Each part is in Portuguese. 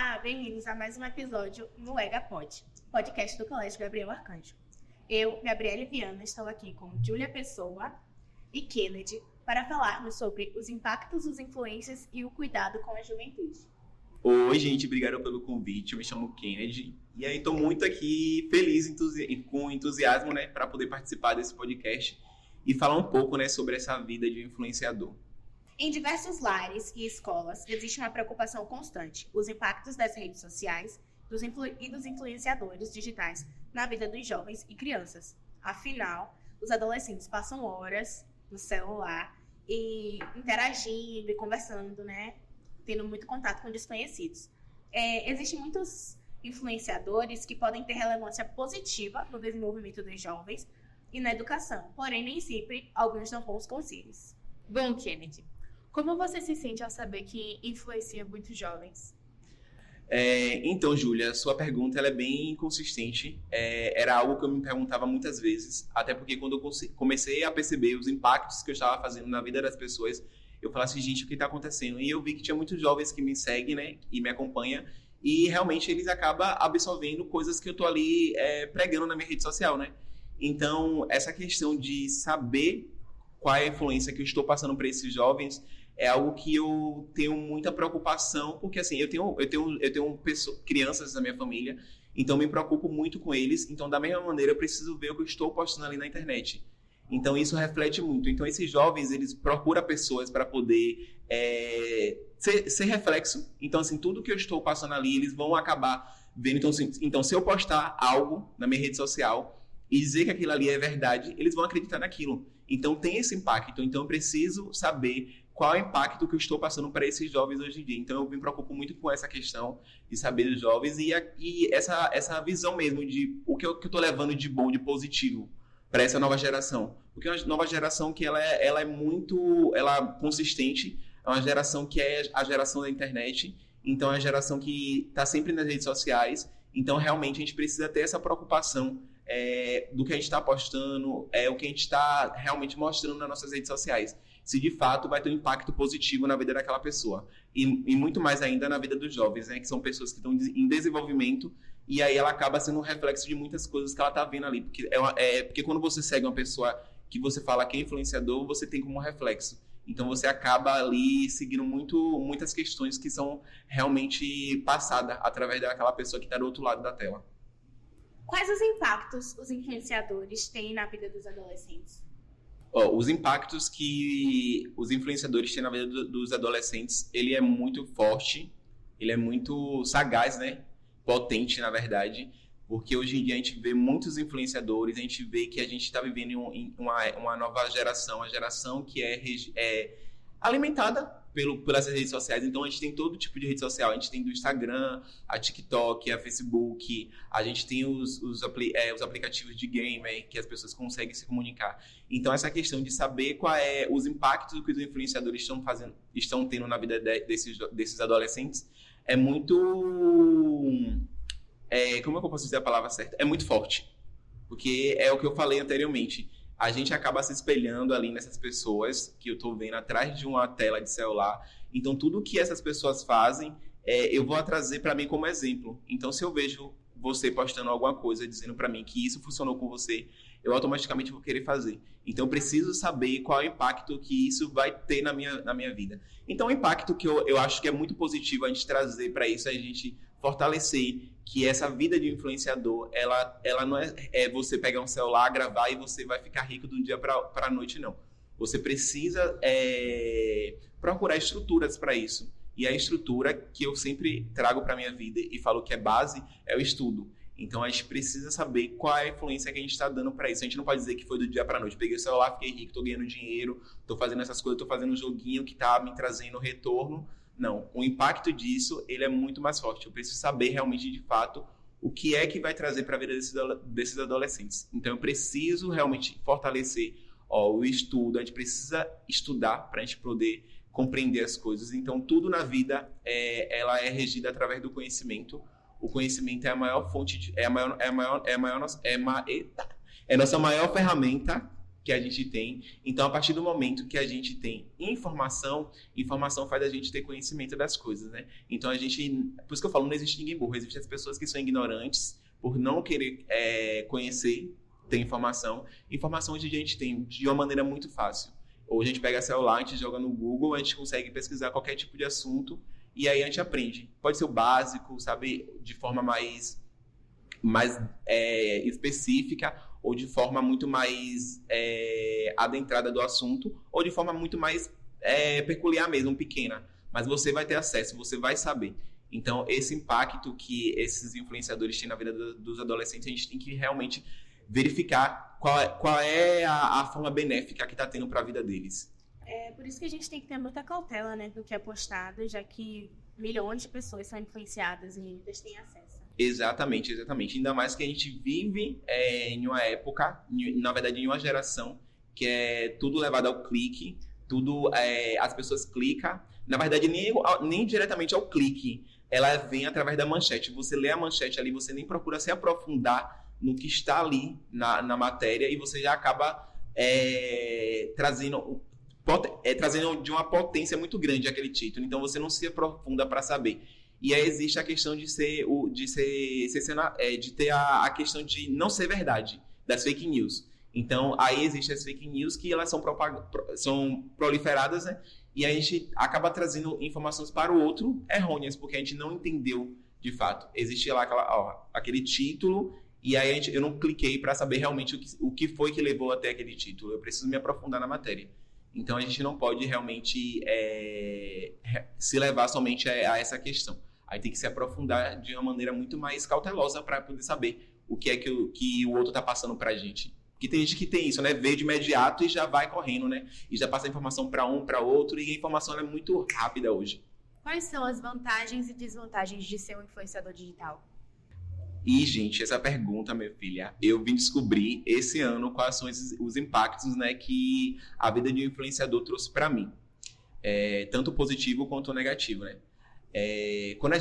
Olá, bem-vindos a mais um episódio no EgaPod, podcast do Colégio Gabriel Arcanjo. Eu, Gabriele Viana, estou aqui com Júlia Pessoa e Kennedy para falarmos sobre os impactos dos influencers e o cuidado com a juventude. Oi, gente, obrigado pelo convite. Eu me chamo Kennedy e aí estou muito aqui feliz com entusiasmo, né, para poder participar desse podcast e falar um pouco, né, sobre essa vida de influenciador. Em diversos lares e escolas existe uma preocupação constante, os impactos das redes sociais e dos influenciadores digitais na vida dos jovens e crianças. Afinal, os adolescentes passam horas no celular e interagindo e conversando, né? Tendo muito contato com desconhecidos. Existem muitos influenciadores que podem ter relevância positiva no desenvolvimento dos jovens e na educação, porém nem sempre alguns dão bons conselhos. Bom, Kennedy, como você se sente ao saber que influencia muitos jovens? Então, Júlia, sua pergunta ela é bem consistente. Era algo que eu me perguntava muitas vezes, até porque quando eu comecei a perceber os impactos que eu estava fazendo na vida das pessoas, eu falava assim, gente, o que está acontecendo? E eu vi que tinha muitos jovens que me seguem, né, e me acompanham, e realmente eles acabam absorvendo coisas que eu estou ali pregando na minha rede social, né? Então, essa questão de saber qual é a influência que eu estou passando para esses jovens é algo que eu tenho muita preocupação, porque assim, eu tenho crianças na minha família, então me preocupo muito com eles, então da mesma maneira eu preciso ver o que eu estou postando ali na internet. Então isso reflete muito. Então esses jovens, eles procuram pessoas para poder ser reflexo. Então assim, tudo que eu estou passando ali, eles vão acabar vendo. Então se eu postar algo na minha rede social e dizer que aquilo ali é verdade, eles vão acreditar naquilo. Então tem esse impacto. Então eu preciso saber qual é o impacto que eu estou passando para esses jovens hoje em dia. Então eu me preocupo muito com essa questão de saber dos jovens e essa visão mesmo de o que eu estou levando de bom, de positivo para essa nova geração. Porque é uma nova geração que ela é muito consistente, é uma geração que é a geração da internet, então é uma geração que está sempre nas redes sociais, então realmente a gente precisa ter essa preocupação do que a gente está postando, o que a gente está realmente mostrando nas nossas redes sociais. Se de fato vai ter um impacto positivo na vida daquela pessoa. E muito mais ainda na vida dos jovens, né? Que são pessoas que estão em desenvolvimento e aí ela acaba sendo um reflexo de muitas coisas que ela está vendo ali. Porque quando você segue uma pessoa que você fala que é influenciador, você tem como reflexo. Então você acaba ali seguindo muitas questões que são realmente passadas através daquela pessoa que está do outro lado da tela. Quais os impactos os influenciadores têm na vida dos adolescentes? Os impactos que os influenciadores têm na vida dos adolescentes, ele é muito forte, ele é muito sagaz, né? Potente, na verdade, porque hoje em dia a gente vê muitos influenciadores, a gente vê que a gente está vivendo em uma nova geração, uma geração que é alimentada pelas redes sociais. Então a gente tem todo tipo de rede social, a gente tem do Instagram, a TikTok, a Facebook, a gente tem os aplicativos de game que as pessoas conseguem se comunicar. Então essa questão de saber qual é os impactos que os influenciadores estão tendo na vida desses adolescentes é muito como é que eu posso dizer a palavra certa? É muito forte, porque é o que eu falei anteriormente. A gente acaba se espelhando ali nessas pessoas que eu tô vendo atrás de uma tela de celular. Então, tudo que essas pessoas fazem, eu vou trazer para mim como exemplo. Então, se eu vejo você postando alguma coisa, dizendo para mim que isso funcionou com você, eu automaticamente vou querer fazer. Então, eu preciso saber qual é o impacto que isso vai ter na minha vida. Então, o impacto que eu acho que é muito positivo a gente trazer para isso, é a gente fortalecer que essa vida de influenciador, ela não é você pegar um celular, gravar e você vai ficar rico do dia para a noite, não. Você precisa procurar estruturas para isso. E a estrutura que eu sempre trago para a minha vida e falo que é base, é o estudo. Então, a gente precisa saber qual é a influência que a gente está dando para isso. A gente não pode dizer que foi do dia para a noite. Peguei o celular, fiquei rico, estou ganhando dinheiro, estou fazendo essas coisas, estou fazendo um joguinho que está me trazendo retorno. Não, o impacto disso, ele é muito mais forte. Eu preciso saber realmente, de fato, o que é que vai trazer para a vida desses adolescentes. Então, eu preciso realmente fortalecer o estudo. A gente precisa estudar para a gente poder compreender as coisas. Então, tudo na vida, ela é regida através do conhecimento. O conhecimento é a maior fonte, é a nossa maior ferramenta que a gente tem. Então, a partir do momento que a gente tem informação faz a gente ter conhecimento das coisas, né? Então, por isso que eu falo, não existe ninguém burro, existem as pessoas que são ignorantes por não querer conhecer, ter informação. Informação hoje a gente tem de uma maneira muito fácil. Ou a gente pega celular, a gente joga no Google, a gente consegue pesquisar qualquer tipo de assunto e aí a gente aprende. Pode ser o básico, sabe, de forma mais específica ou de forma muito mais adentrada do assunto ou de forma muito mais peculiar mesmo, pequena. Mas você vai ter acesso, você vai saber. Então, esse impacto que esses influenciadores têm na vida dos adolescentes, a gente tem que realmente verificar qual é a forma benéfica que está tendo para a vida deles. É por isso que a gente tem que ter muita cautela, né, do que é postado, já que milhões de pessoas são influenciadas e muitas têm acesso. Exatamente. Ainda mais que a gente vive em uma época, na verdade, em uma geração, que é tudo levado ao clique, tudo as pessoas clicam. Na verdade, nem diretamente ao clique. Ela vem através da manchete. Você lê a manchete ali, você nem procura se aprofundar no que está ali na matéria e você já acaba trazendo de uma potência muito grande aquele título. Então, você não se aprofunda para saber. E aí existe a questão de ter a questão de não ser verdade, das fake news. Então, aí existem as fake news que elas são proliferadas, né? E a gente acaba trazendo informações para o outro errôneas, porque a gente não entendeu de fato. Existe lá aquele título, e aí eu não cliquei para saber realmente o que foi que levou até aquele título. Eu preciso me aprofundar na matéria. Então, a gente não pode realmente se levar somente a essa questão. Aí tem que se aprofundar de uma maneira muito mais cautelosa para poder saber o que é que o outro está passando para a gente. Porque tem gente que tem isso, né? Vê de imediato e já vai correndo, né? E já passa a informação para um, para outro, e a informação é muito rápida hoje. Quais são as vantagens e desvantagens de ser um influenciador digital? E, gente, essa pergunta, minha filha, eu vim descobrir esse ano quais são os impactos, né, que a vida de um influenciador trouxe para mim. Tanto positivo quanto negativo, né? Quando a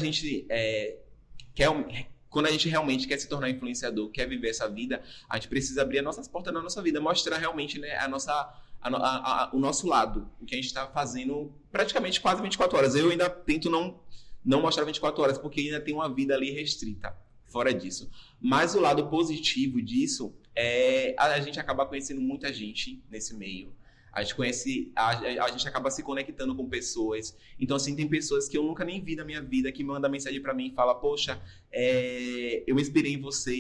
gente realmente quer se tornar influenciador, quer viver essa vida, a gente precisa abrir as nossas portas na nossa vida, mostrar realmente, né, o nosso lado, o que a gente está fazendo praticamente quase 24 horas. Eu ainda tento não mostrar 24 horas, porque ainda tem uma vida ali restrita, fora disso. Mas o lado positivo disso a gente acaba conhecendo muita gente nesse meio. A gente acaba se conectando com pessoas. Então, assim, tem pessoas que eu nunca nem vi na minha vida que mandam mensagem pra mim e falam: poxa, eu me inspirei em você,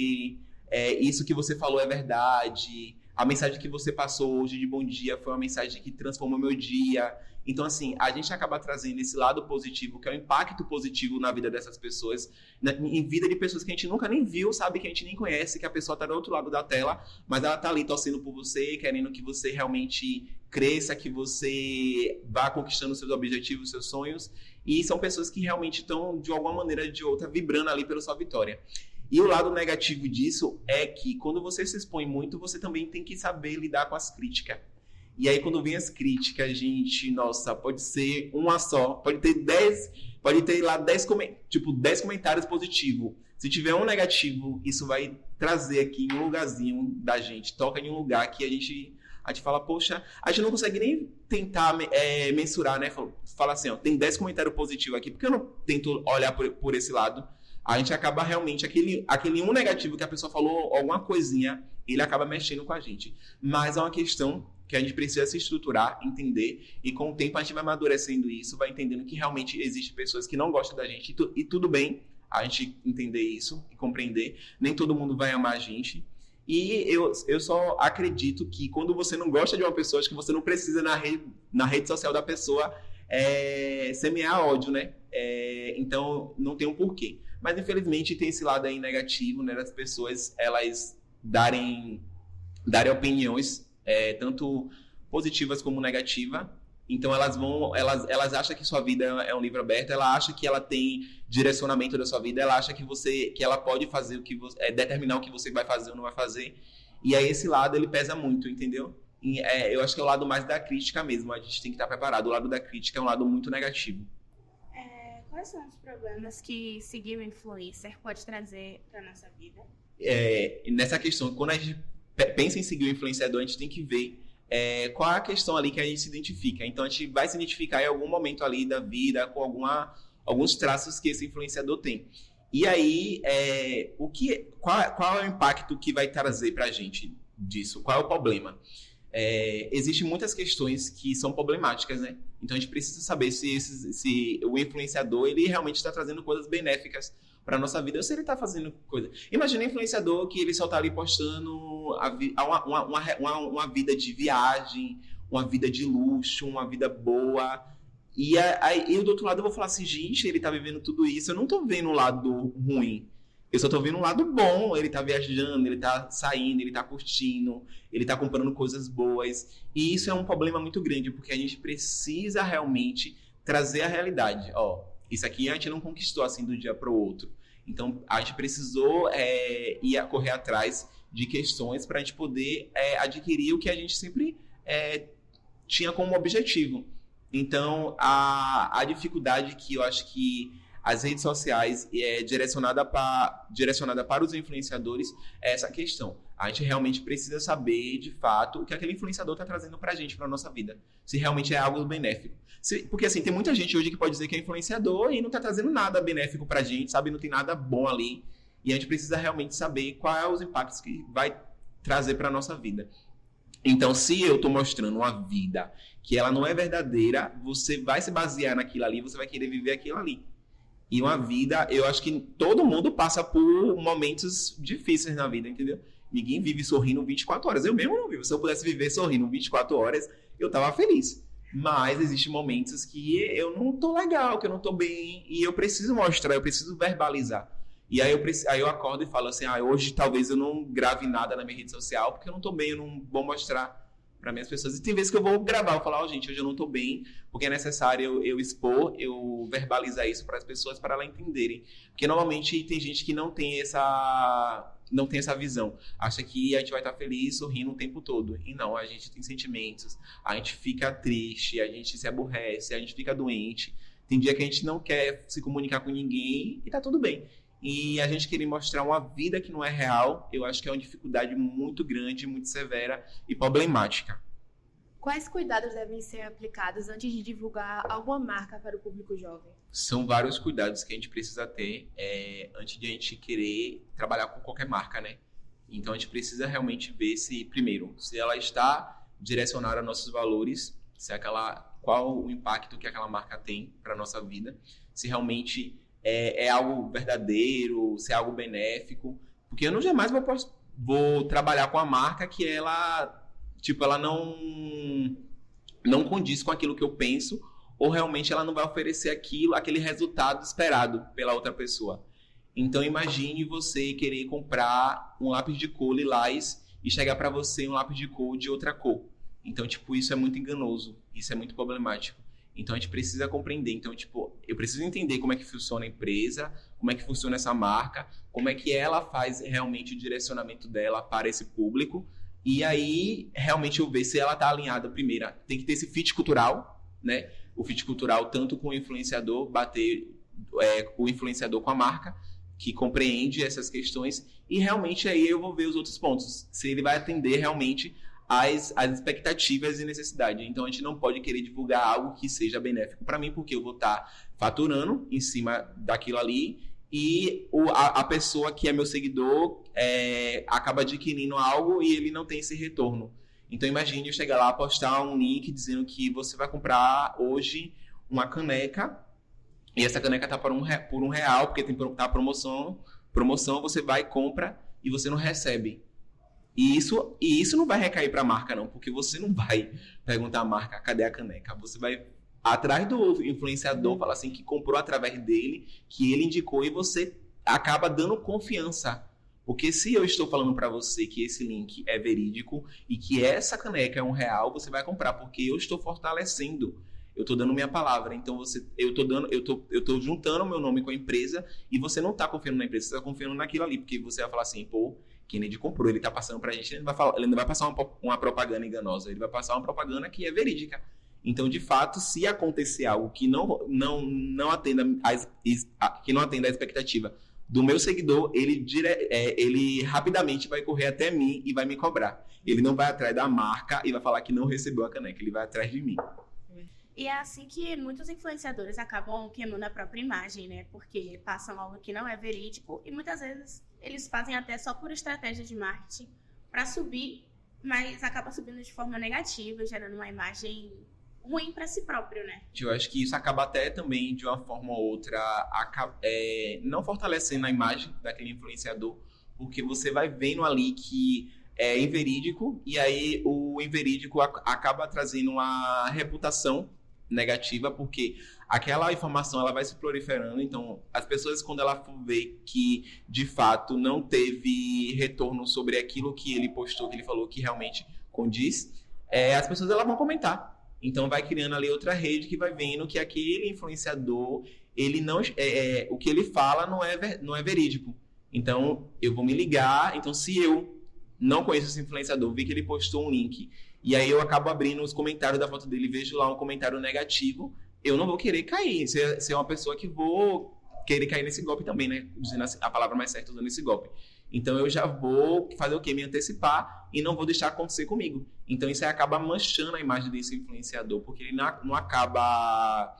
isso que você falou é verdade, a mensagem que você passou hoje de bom dia foi uma mensagem que transformou meu dia. Então, assim, a gente acaba trazendo esse lado positivo, que é o impacto positivo na vida dessas pessoas, em vida de pessoas que a gente nunca nem viu, sabe, que a gente nem conhece, que a pessoa tá do outro lado da tela, mas ela tá ali torcendo por você, querendo que você realmente cresça, que você vá conquistando seus objetivos, seus sonhos, e são pessoas que realmente estão, de alguma maneira ou de outra, vibrando ali pela sua vitória. E o lado negativo disso é que, quando você se expõe muito, você também tem que saber lidar com as críticas. E aí, quando vem as críticas, gente, nossa, pode ser uma só, pode ter lá 10 comentários positivos. Se tiver um negativo, isso vai trazer aqui em um lugarzinho da gente, toca em um lugar que a gente fala: poxa, a gente não consegue nem tentar mensurar, né? Fala assim, ó, tem 10 comentários positivos aqui, porque eu não tento olhar por esse lado? A gente acaba realmente, aquele um negativo que a pessoa falou alguma coisinha, ele acaba mexendo com a gente. Mas é uma questão que a gente precisa se estruturar, entender, e com o tempo a gente vai amadurecendo isso, vai entendendo que realmente existem pessoas que não gostam da gente, e tudo bem a gente entender isso e compreender. Nem todo mundo vai amar a gente. E eu só acredito que quando você não gosta de uma pessoa, acho que você não precisa na rede social da pessoa semear ódio, né? Então não tem um porquê. Mas infelizmente tem esse lado aí negativo, né? Das pessoas, elas darem opiniões tanto positivas como negativas. Então elas acham que sua vida é um livro aberto, ela acha que ela tem direcionamento da sua vida, ela acha que ela pode fazer determinar o que você vai fazer ou não vai fazer. E aí esse lado ele pesa muito, entendeu? Eu acho que é o lado mais da crítica mesmo, a gente tem que estar preparado. O lado da crítica é um lado muito negativo. Quais são os problemas que seguir o influencer pode trazer para nossa vida? Nessa questão, quando a gente pensa em seguir o influenciador, a gente tem que ver qual é a questão ali que a gente se identifica. Então, a gente vai se identificar em algum momento ali da vida com alguns traços que esse influenciador tem. E aí, qual é o impacto que vai trazer pra gente disso? Qual é o problema? Existem muitas questões que são problemáticas, né? Então, a gente precisa saber se o influenciador ele realmente está trazendo coisas benéficas para a nossa vida, ou se ele está fazendo coisa. Imagina um influenciador que ele só está ali postando uma vida de viagem, uma vida de luxo, uma vida boa. E aí, do outro lado, eu vou falar assim, gente, ele tá vivendo tudo isso. Eu não tô vendo o lado ruim. Eu só tô vendo um lado bom. Ele tá viajando, ele tá saindo, ele tá curtindo, ele tá comprando coisas boas. E isso é um problema muito grande, porque a gente precisa realmente trazer a realidade. Ó, isso aqui a gente não conquistou assim do dia pro outro. Então, a gente precisou ir correr atrás de questões para a gente poder adquirir o que a gente sempre tinha como objetivo. Então, a dificuldade que eu acho que as redes sociais direcionada para os influenciadores é essa questão. A gente realmente precisa saber, de fato, o que aquele influenciador está trazendo para a gente, para a nossa vida. Se realmente é algo benéfico. Porque, assim, tem muita gente hoje que pode dizer que é influenciador e não está trazendo nada benéfico para a gente, sabe? Não tem nada bom ali. E a gente precisa realmente saber quais são os impactos que vai trazer para a nossa vida. Então, se eu estou mostrando uma vida que ela não é verdadeira, você vai se basear naquilo ali, você vai querer viver aquilo ali. E uma vida, eu acho que todo mundo passa por momentos difíceis na vida, entendeu? Ninguém vive sorrindo 24 horas. Eu mesmo não vivo. Se eu pudesse viver sorrindo 24 horas, eu tava feliz. Mas existem momentos que eu não tô legal, que eu não tô bem, e eu preciso mostrar, eu preciso verbalizar. E aí eu acordo e falo assim, hoje talvez eu não grave nada na minha rede social, porque eu não tô bem, eu não vou mostrar para minhas pessoas. E tem vezes que eu vou gravar, eu falo, gente, hoje eu não tô bem, porque é necessário eu expor, eu verbalizar isso para as pessoas, para elas entenderem. Porque normalmente tem gente que não tem essa visão. Acha que a gente vai estar feliz, sorrindo o tempo todo. E não, a gente tem sentimentos, a gente fica triste, a gente se aborrece, a gente fica doente. Tem dia que a gente não quer se comunicar com ninguém e tá tudo bem. E a gente querer mostrar uma vida que não é real, eu acho que é uma dificuldade muito grande, muito severa e problemática. Quais cuidados devem ser aplicados antes de divulgar alguma marca para o público jovem? São vários cuidados que a gente precisa ter antes de a gente querer trabalhar com qualquer marca, né? Então a gente precisa realmente ver primeiro, se ela está direcionada a nossos valores, qual o impacto que aquela marca tem para a nossa vida, se realmente é algo verdadeiro, se é algo benéfico, porque eu jamais vou trabalhar com a marca que ela não condiz com aquilo que eu penso, ou realmente ela não vai oferecer aquele resultado esperado pela outra pessoa. Então imagine você querer comprar um lápis de cor lilás e chegar para você um lápis de cor de outra cor. Então, isso é muito enganoso, isso é muito problemático. Então, a gente precisa compreender. Então, eu preciso entender como é que funciona a empresa, como é que funciona essa marca, como é que ela faz realmente o direcionamento dela para esse público. E aí, realmente, eu ver se ela está alinhada. Primeiro, tem que ter esse fit cultural, né? O fit cultural, tanto com o influenciador, bater o influenciador com a marca, que compreende essas questões. E, realmente, aí eu vou ver os outros pontos. Se ele vai atender, realmente, as expectativas e necessidades. Então, a gente não pode querer divulgar algo que seja benéfico para mim, porque eu vou estar faturando em cima daquilo ali e a pessoa que é meu seguidor acaba adquirindo algo e ele não tem esse retorno. Então, imagine eu chegar lá, postar um link dizendo que você vai comprar hoje uma caneca e essa caneca está por R$1, porque tá promoção, você vai, compra e você não recebe. E isso não vai recair para a marca, não, porque você não vai perguntar à marca, cadê a caneca? Você vai atrás do influenciador, falar assim, que comprou através dele, que ele indicou, e você acaba dando confiança. Porque se eu estou falando para você que esse link é verídico e que essa caneca é R$1, você vai comprar, porque eu estou fortalecendo, eu estou dando minha palavra. Então, eu estou juntando o meu nome com a empresa e você não está confiando na empresa, você está confiando naquilo ali, porque você vai falar assim, Kennedy comprou, ele tá passando pra gente, ele não vai passar uma propaganda enganosa, ele vai passar uma propaganda que é verídica. Então, de fato, se acontecer algo que não atenda a expectativa do meu seguidor, ele rapidamente vai correr até mim e vai me cobrar. Ele não vai atrás da marca e vai falar que não recebeu a caneca, ele vai atrás de mim. E é assim que muitos influenciadores acabam queimando a própria imagem, né? Porque passam algo que não é verídico e muitas vezes eles fazem até só por estratégia de marketing para subir, mas acaba subindo de forma negativa, gerando uma imagem ruim para si próprio, né? Eu acho que isso acaba até também, de uma forma ou outra, não fortalecendo a imagem daquele influenciador, porque você vai vendo ali que é inverídico, e aí o inverídico acaba trazendo uma reputação negativa, porque aquela informação ela vai se proliferando, então as pessoas, quando ela for ver que de fato não teve retorno sobre aquilo que ele postou, que ele falou que realmente condiz, as pessoas elas vão comentar. Então vai criando ali outra rede que vai vendo que aquele influenciador, ele não, o que ele fala não é verídico. Então eu vou me ligar, então se eu não conheço esse influenciador, vi que ele postou um link, e aí eu acabo abrindo os comentários da foto dele, vejo lá um comentário negativo, eu não vou querer cair, ser uma pessoa que vou querer cair nesse golpe também, né? Dizendo a palavra mais certa, usando esse golpe. Então eu já vou fazer o quê? Me antecipar e não vou deixar acontecer comigo. Então isso aí acaba manchando a imagem desse influenciador, porque ele não acaba...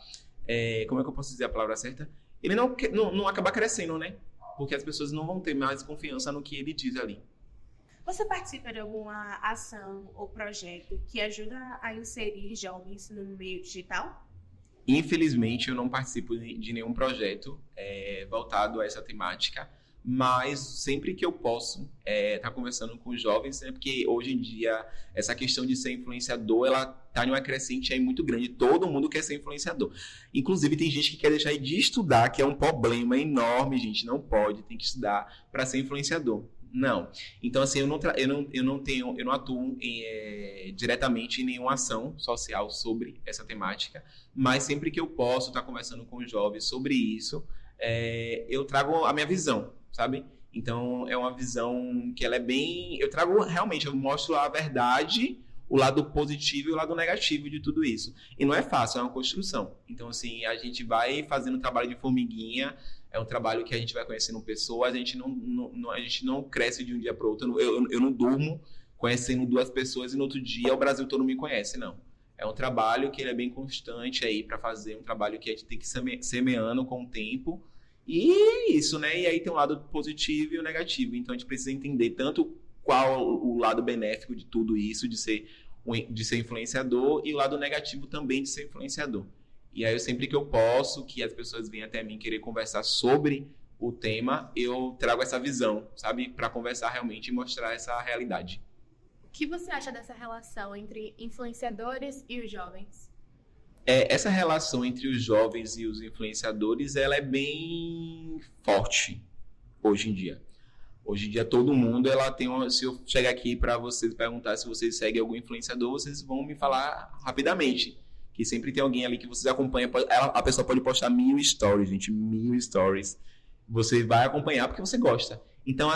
como é que eu posso dizer a palavra certa? Ele não acaba crescendo, né? Porque as pessoas não vão ter mais confiança no que ele diz ali. Você participa de alguma ação ou projeto que ajuda a inserir jovens no meio digital? Infelizmente, eu não participo de nenhum projeto voltado a essa temática, mas sempre que eu posso estar conversando com os jovens, né, porque hoje em dia essa questão de ser influenciador, ela está em uma crescente aí muito grande, todo mundo quer ser influenciador. Inclusive tem gente que quer deixar de estudar, que é um problema enorme, gente, não pode, tem que estudar para ser influenciador. Não. Então, assim, eu não atuo diretamente em nenhuma ação social sobre essa temática, mas sempre que eu posso estar conversando com os jovens sobre isso, eu trago a minha visão, sabe? Então, é uma visão que ela é bem... eu mostro a verdade, o lado positivo e o lado negativo de tudo isso. E não é fácil, é uma construção. Então, assim, a gente vai fazendo um trabalho de formiguinha, é um trabalho que a gente vai conhecendo pessoas, a gente não cresce de um dia para o outro. Eu não durmo conhecendo 2 pessoas e no outro dia o Brasil todo me conhece, não. É um trabalho que ele é bem constante aí para fazer, um trabalho que a gente tem que ir semeando com o tempo. E isso, né? E aí tem um lado positivo e o negativo. Então a gente precisa entender tanto qual o lado benéfico de tudo isso, de ser influenciador, e o lado negativo também de ser influenciador. E aí, sempre que eu posso, que as pessoas venham até mim querer conversar sobre o tema, eu trago essa visão, sabe? Para conversar realmente e mostrar essa realidade. O que você acha dessa relação entre influenciadores e os jovens? Essa relação entre os jovens e os influenciadores, ela é bem forte hoje em dia. Hoje em dia, todo mundo, se eu chegar aqui para vocês perguntar se vocês seguem algum influenciador, vocês vão me falar rapidamente. Que sempre tem alguém ali que vocês acompanham. A pessoa pode postar 1000 stories, gente, 1000 stories. Você vai acompanhar porque você gosta. Então,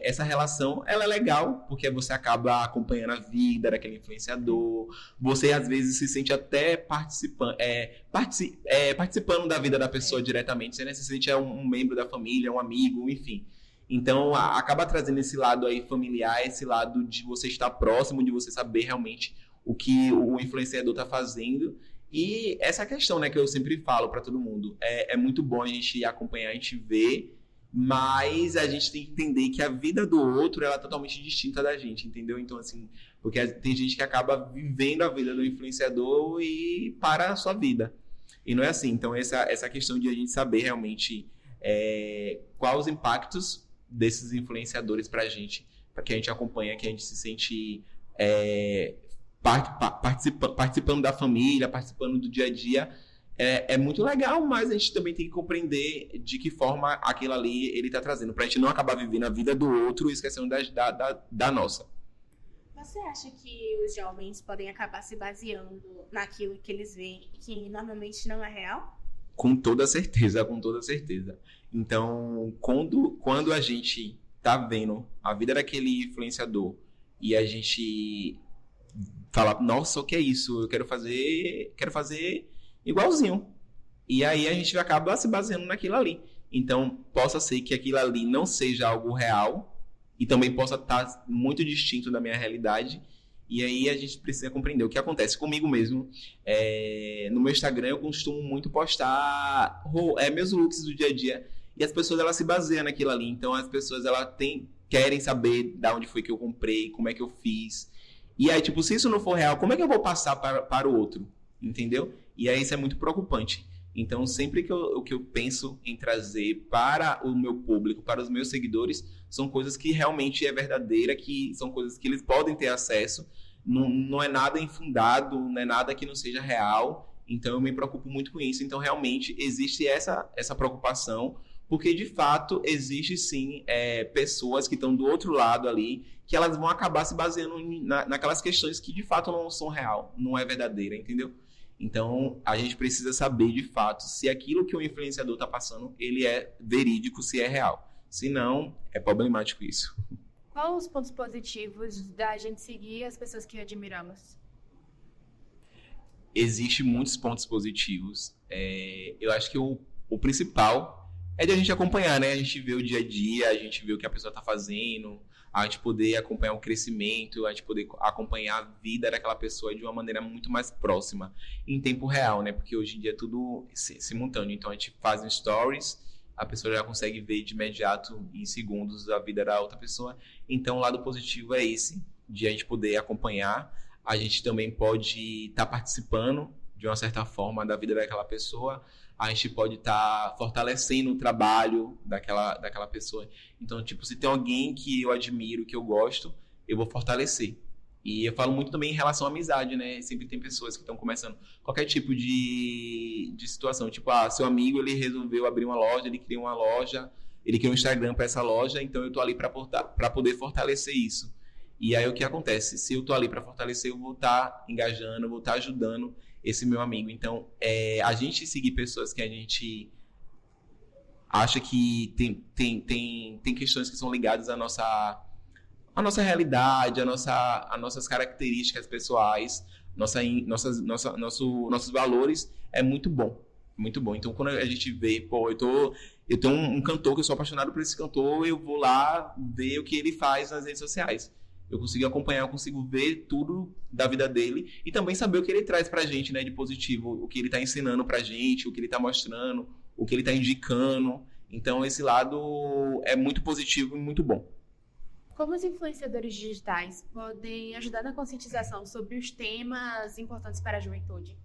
essa relação, ela é legal, porque você acaba acompanhando a vida daquele influenciador. Você, às vezes, se sente até participando da vida da pessoa diretamente. Você, né, se sente um membro da família, um amigo, enfim. Então, acaba trazendo esse lado aí familiar, esse lado de você estar próximo, de você saber realmente o que o influenciador está fazendo. E essa questão, né, que eu sempre falo para todo mundo, é muito bom a gente acompanhar, a gente ver, mas a gente tem que entender que a vida do outro ela é totalmente distinta da gente, entendeu? Então, assim, porque tem gente que acaba vivendo a vida do influenciador e para a sua vida. E não é assim. Então, essa questão de a gente saber realmente quais os impactos desses influenciadores para que a gente acompanha, que a gente se sente... participando da família, participando do dia a dia, é muito legal, mas a gente também tem que compreender de que forma aquilo ali ele está trazendo, para a gente não acabar vivendo a vida do outro e esquecendo da nossa. Você acha que os jovens podem acabar se baseando naquilo que eles veem que normalmente não é real? Com toda certeza, com toda certeza. Então, quando a gente tá vendo a vida daquele influenciador e a gente fala, nossa, o que é isso? Eu quero fazer igualzinho. E aí a gente acaba se baseando naquilo ali. Então, possa ser que aquilo ali não seja algo real e também possa estar muito distinto da minha realidade. E aí a gente precisa compreender o que acontece comigo mesmo. No meu Instagram eu costumo muito postar meus looks do dia a dia. E as pessoas elas se baseiam naquilo ali. Então as pessoas querem saber de onde foi que eu comprei, como é que eu fiz. E aí, tipo, se isso não for real, como é que eu vou passar para o outro? Entendeu? E aí isso é muito preocupante. Então, sempre que eu penso em trazer para o meu público, para os meus seguidores, são coisas que realmente é verdadeira, que são coisas que eles podem ter acesso. Não é nada infundado, não é nada que não seja real. Então, eu me preocupo muito com isso. Então, realmente, existe essa preocupação, porque, de fato, existe, sim, pessoas que estão do outro lado ali, que elas vão acabar se baseando naquelas questões que, de fato, não são real, não é verdadeira, entendeu? Então, a gente precisa saber, de fato, se aquilo que o influenciador está passando, ele é verídico, se é real. Se não, é problemático isso. Quais os pontos positivos da gente seguir as pessoas que admiramos? Existem muitos pontos positivos. Eu acho que o principal é de a gente acompanhar, né? A gente vê o dia a dia, a gente vê o que a pessoa está fazendo, a gente poder acompanhar o crescimento, a gente poder acompanhar a vida daquela pessoa de uma maneira muito mais próxima, em tempo real, né? Porque hoje em dia é tudo simultâneo. Então a gente faz um stories, a pessoa já consegue ver de imediato, em segundos, a vida da outra pessoa. Então o lado positivo é esse, de a gente poder acompanhar. A gente também pode estar participando, de uma certa forma, da vida daquela pessoa. A gente pode estar fortalecendo o trabalho daquela pessoa. Então, tipo, se tem alguém que eu admiro, que eu gosto, eu vou fortalecer. E eu falo muito também em relação à amizade, né? Sempre tem pessoas que estão começando qualquer tipo de situação. Tipo, seu amigo, ele resolveu abrir uma loja, ele criou uma loja, ele criou um Instagram para essa loja, então eu tô ali para poder fortalecer isso. E aí o que acontece? Se eu tô ali para fortalecer, eu vou estar engajando, eu vou estar ajudando esse meu amigo. Então, a gente seguir pessoas que a gente acha que tem questões que são ligadas à nossa realidade, às nossas características pessoais, nossos valores, é muito bom. Muito bom. Então, quando a gente vê, eu tenho um cantor que eu sou apaixonado por esse cantor, eu vou lá ver o que ele faz nas redes sociais. Eu consigo acompanhar, eu consigo ver tudo da vida dele e também saber o que ele traz pra gente, né, de positivo, o que ele tá ensinando pra gente, o que ele tá mostrando, o que ele tá indicando. Então, esse lado é muito positivo e muito bom. Como os influenciadores digitais podem ajudar na conscientização sobre os temas importantes para a juventude?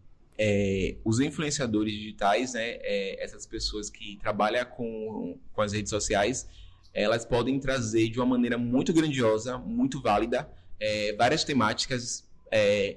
Os influenciadores digitais, né, essas pessoas que trabalham com as redes sociais, elas podem trazer de uma maneira muito grandiosa, muito válida, várias temáticas,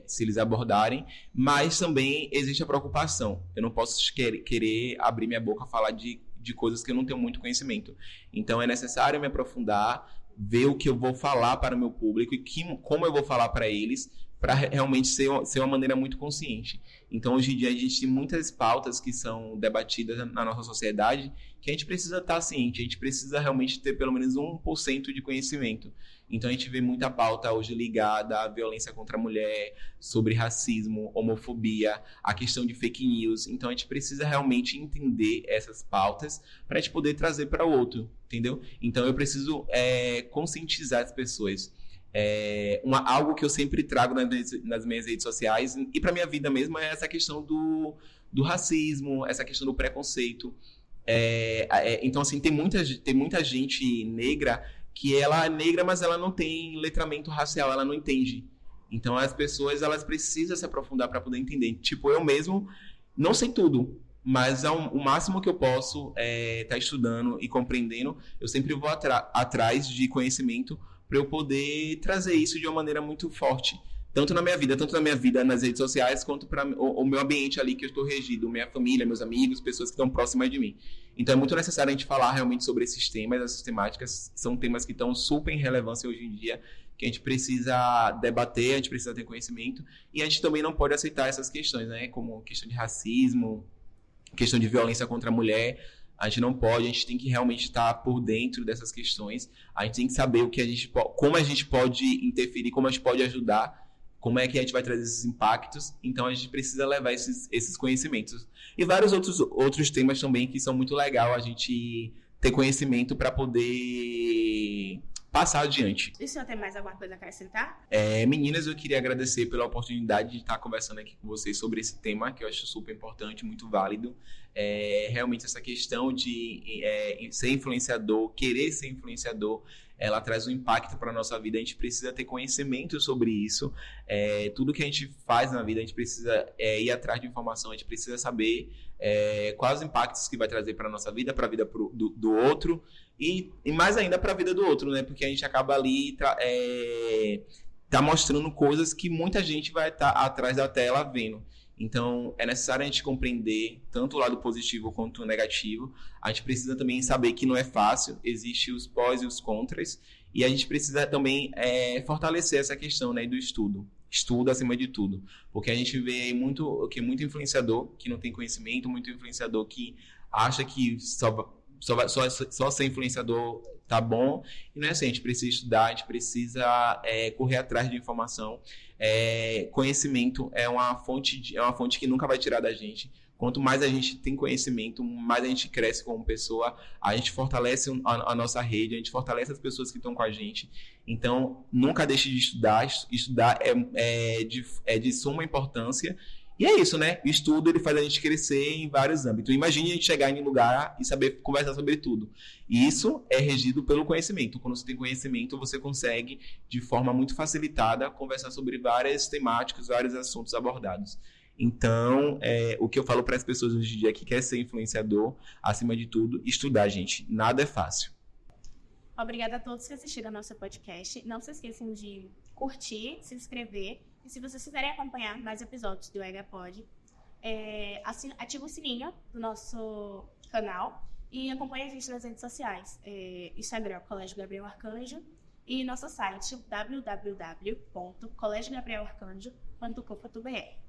se eles abordarem, mas também existe a preocupação. Eu não posso querer abrir minha boca a falar de coisas que eu não tenho muito conhecimento. Então é necessário me aprofundar, ver o que eu vou falar para o meu público e como eu vou falar para eles, para realmente ser uma maneira muito consciente. Então, hoje em dia, a gente tem muitas pautas que são debatidas na nossa sociedade que a gente precisa estar ciente, a gente precisa realmente ter pelo menos 1% de conhecimento. Então, a gente vê muita pauta hoje ligada à violência contra a mulher, sobre racismo, homofobia, a questão de fake news. Então, a gente precisa realmente entender essas pautas para a gente poder trazer para o outro, entendeu? Então, eu preciso conscientizar as pessoas. Algo que eu sempre trago nas minhas redes sociais e para minha vida mesmo é essa questão do racismo, essa questão do preconceito. Então, assim, tem muita gente negra que ela é negra, mas ela não tem letramento racial, ela não entende. Então, as pessoas elas precisam se aprofundar para poder entender. Tipo, eu mesmo não sei tudo, mas o máximo que eu posso estar estudando e compreendendo, eu sempre vou atrás de conhecimento para eu poder trazer isso de uma maneira muito forte, tanto na minha vida nas redes sociais, quanto para o meu ambiente ali que eu estou regido, minha família, meus amigos, pessoas que estão próximas de mim. Então é muito necessário a gente falar realmente sobre esses temas, essas temáticas, são temas que estão super em relevância hoje em dia, que a gente precisa debater, a gente precisa ter conhecimento, e a gente também não pode aceitar essas questões, né, como questão de racismo, questão de violência contra a mulher. A gente não pode, a gente tem que realmente estar por dentro dessas questões. A gente tem que saber como a gente pode interferir, como a gente pode ajudar como é que a gente vai trazer esses impactos. Então, a gente precisa levar esses conhecimentos. E vários outros temas também que são muito legais a gente ter conhecimento para poder passar adiante. E o senhor tem mais alguma coisa a acrescentar? Meninas, eu queria agradecer pela oportunidade de estar conversando aqui com vocês sobre esse tema, que eu acho super importante, muito válido. Realmente essa questão de ser influenciador, querer ser influenciador, ela traz um impacto para a nossa vida. A gente precisa ter conhecimento sobre isso. Tudo que a gente faz na vida, a gente precisa ir atrás de informação, a gente precisa saber quais os impactos que vai trazer para a nossa vida, para a vida do outro, e mais ainda para a vida do outro, né? Porque a gente acaba ali tá mostrando coisas que muita gente vai estar atrás da tela vendo. Então, é necessário a gente compreender tanto o lado positivo quanto o negativo. A gente precisa também saber que não é fácil, existem os pós e os contras, e a gente precisa também fortalecer essa questão, né, do estudo. Estudo acima de tudo. Porque a gente vê muito influenciador que não tem conhecimento, muito influenciador que acha que só ser influenciador tá bom, e não é assim. A gente precisa estudar, a gente precisa correr atrás de informação. Conhecimento é uma fonte que nunca vai tirar da gente. Quanto mais a gente tem conhecimento, mais a gente cresce como pessoa, a gente fortalece a nossa rede, a gente fortalece as pessoas que estão com a gente. Então, nunca deixe de estudar. Estudar é de suma importância. E é isso, né? O estudo, ele faz a gente crescer em vários âmbitos. Imagine a gente chegar em um lugar e saber conversar sobre tudo. E isso é regido pelo conhecimento. Quando você tem conhecimento, você consegue, de forma muito facilitada, conversar sobre várias temáticas, vários assuntos abordados. Então, o que eu falo para as pessoas hoje em dia que quer ser influenciador, acima de tudo, estudar, gente. Nada é fácil. Obrigada a todos que assistiram ao nosso podcast. Não se esqueçam de curtir, se inscrever. E se vocês quiserem acompanhar mais episódios do EgaPod, ativa o sininho do nosso canal e acompanhe a gente nas redes sociais. Instagram, Colégio Gabriel Arcanjo, e nosso site www.colégiogabrielarcanjo.com.br.